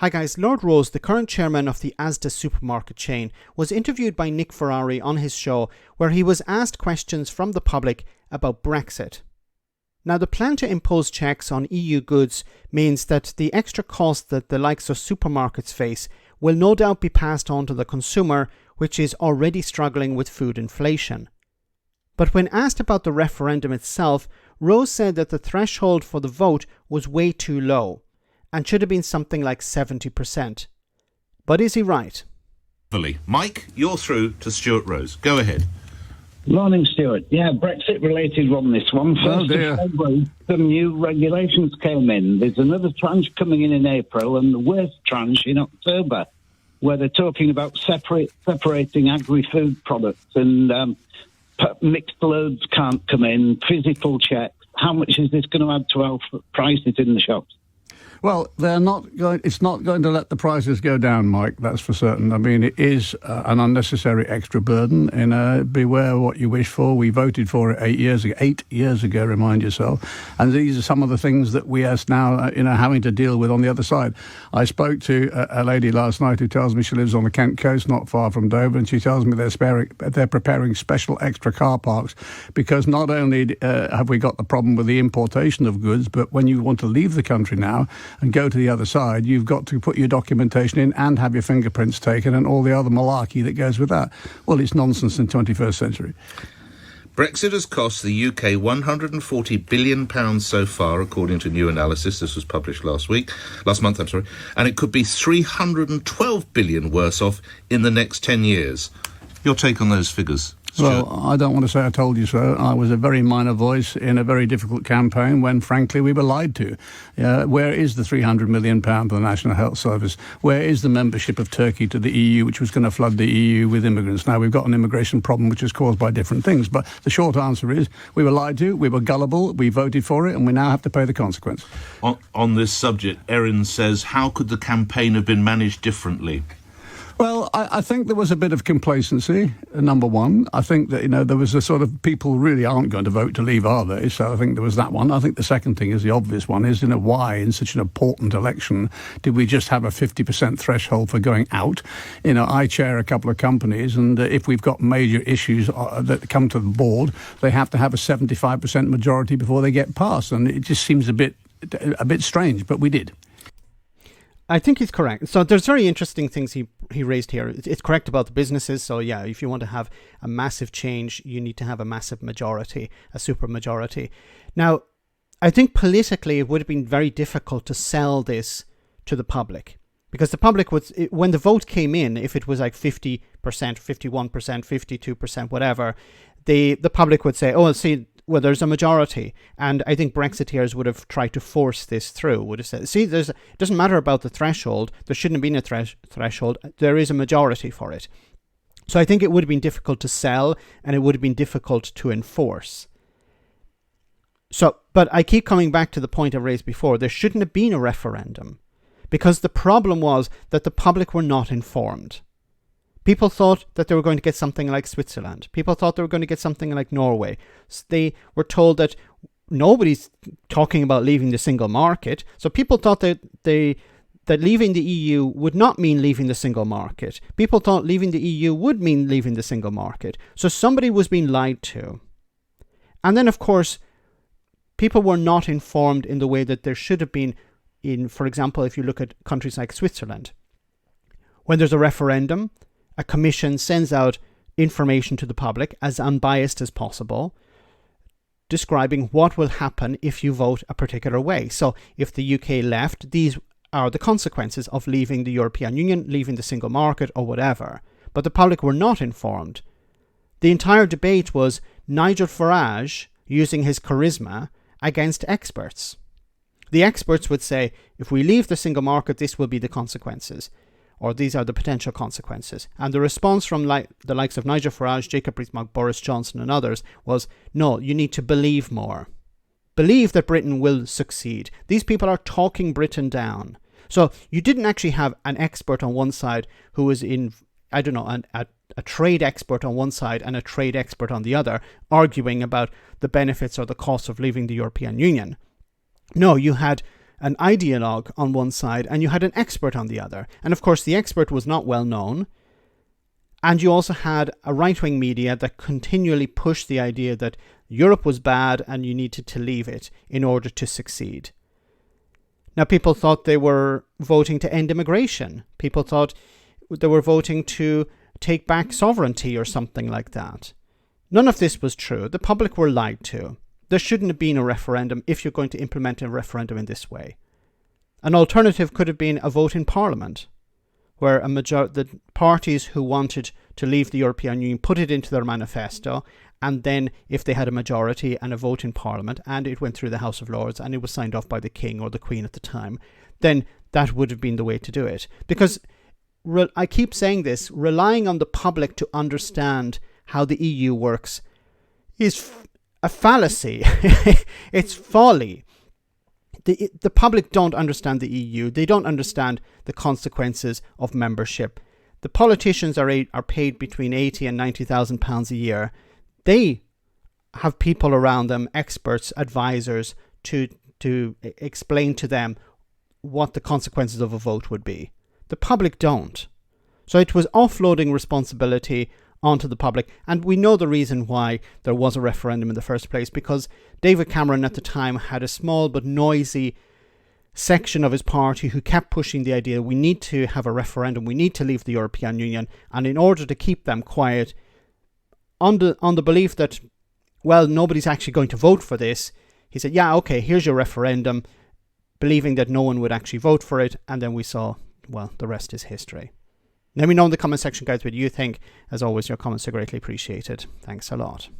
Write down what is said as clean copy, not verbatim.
Hi guys, Lord Rose, the current chairman of the Asda supermarket chain, was interviewed by Nick Ferrari on his show where he was asked questions from the public about Brexit. Now, the plan to impose checks on EU goods means that the extra cost that the likes of supermarkets face will no doubt be passed on to the consumer, which is already struggling with food inflation. But when asked about the referendum itself, Rose said that the threshold for the vote was way too low and should have been something like 70%. But is he right? Mike, you're through to Stuart Rose. Go ahead. Morning, Stuart. Yeah, Brexit-related on this one. First of February, some new regulations came in. There's another tranche coming in April and the worst tranche in October, where they're talking about separating agri-food products and mixed loads can't come in, physical checks. How much is this going to add to our prices in the shops? Well, it's not going to let the prices go down, Mike, that's for certain. I mean, it is an unnecessary extra burden, and beware what you wish for. We voted for it 8 years ago, remind yourself. And these are some of the things that we are now, having to deal with on the other side. I spoke to a lady last night who tells me she lives on the Kent coast, not far from Dover, and she tells me they're preparing special extra car parks because not only have we got the problem with the importation of goods, but when you want to leave the country now and go to the other side, you've got to put your documentation in and have your fingerprints taken and all the other malarkey that goes with that. Well, it's nonsense in the 21st century. Brexit has cost the UK £140 billion so far, according to new analysis. This was published last month, and it could be £312 billion worse off in the next 10 years. Your take on those figures? Well, I don't want to say I told you so. I was a very minor voice in a very difficult campaign when, frankly, we were lied to. Where is the £300 million for the National Health Service? Where is the membership of Turkey to the EU, which was going to flood the EU with immigrants? Now, we've got an immigration problem which is caused by different things. But the short answer is we were lied to, we were gullible, we voted for it, and we now have to pay the consequence. On this subject, Erin says, how could the campaign have been managed differently? Well, I think there was a bit of complacency, number one. I think that, there was a sort of people really aren't going to vote to leave, are they? So I think there was that one. I think the second thing is the obvious one is, why in such an important election did we just have a 50% threshold for going out? I chair a couple of companies, and if we've got major issues that come to the board, they have to have a 75% majority before they get passed. And it just seems a bit strange, but we did. I think he's correct. So there's very interesting things he raised here. It's correct about the businesses. So yeah, if you want to have a massive change, you need to have a massive majority, a supermajority. Now, I think politically it would have been very difficult to sell this to the public because the public would, when the vote came in, if it was like 50%, 51%, 52%, whatever, the public would say, oh, see, well, there's a majority. And I think Brexiteers would have tried to force this through, would have said, see, it doesn't matter about the threshold. There shouldn't have been a threshold. There is a majority for it. So I think it would have been difficult to sell and it would have been difficult to enforce. But I keep coming back to the point I raised before. There shouldn't have been a referendum because the problem was that the public were not informed. People thought that they were going to get something like Switzerland. People thought they were going to get something like Norway. They were told that nobody's talking about leaving the single market. So people thought that leaving the EU would not mean leaving the single market. People thought leaving the EU would mean leaving the single market. So somebody was being lied to. And then, of course, people were not informed in the way that there should have been in, for example, if you look at countries like Switzerland. When there's a referendum, a commission sends out information to the public as unbiased as possible, describing what will happen if you vote a particular way. So if the UK left, these are the consequences of leaving the European Union, leaving the single market or whatever. But the public were not informed. The entire debate was Nigel Farage using his charisma against experts. The experts would say, if we leave the single market, this will be the consequences. Or these are the potential consequences. And the response from the likes of Nigel Farage, Jacob Rees-Mogg, Boris Johnson and others was, no, you need to believe more. Believe that Britain will succeed. These people are talking Britain down. So you didn't actually have an expert on one side who was in, I don't know, a trade expert on one side and a trade expert on the other, arguing about the benefits or the costs of leaving the European Union. No, you had an ideologue on one side and you had an expert on the other. And of course, the expert was not well known. And you also had a right-wing media that continually pushed the idea that Europe was bad and you needed to leave it in order to succeed. Now, people thought they were voting to end immigration. People thought they were voting to take back sovereignty or something like that. None of this was true. The public were lied to. There shouldn't have been a referendum if you're going to implement a referendum in this way. An alternative could have been a vote in Parliament, where the parties who wanted to leave the European Union put it into their manifesto, and then if they had a majority and a vote in Parliament, and it went through the House of Lords, and it was signed off by the King or the Queen at the time, then that would have been the way to do it. Because, I keep saying this, relying on the public to understand how the EU works is a fallacy. It's folly. The public don't understand the EU. They don't understand the consequences of membership. The politicians are paid between 80 and 90,000 pounds a year. They have people around them, experts, advisors, to explain to them what the consequences of a vote would be. The public don't. So it was offloading responsibility onto the public. And we know the reason why there was a referendum in the first place, because David Cameron at the time had a small but noisy section of his party who kept pushing the idea we need to have a referendum, we need to leave the European Union. And in order to keep them quiet, on the belief that, well, nobody's actually going to vote for this, he said, yeah, okay, here's your referendum, believing that no one would actually vote for it. And then we saw, well, the rest is history. Let me know in the comment section, guys, what you think. As always, your comments are greatly appreciated. Thanks a lot.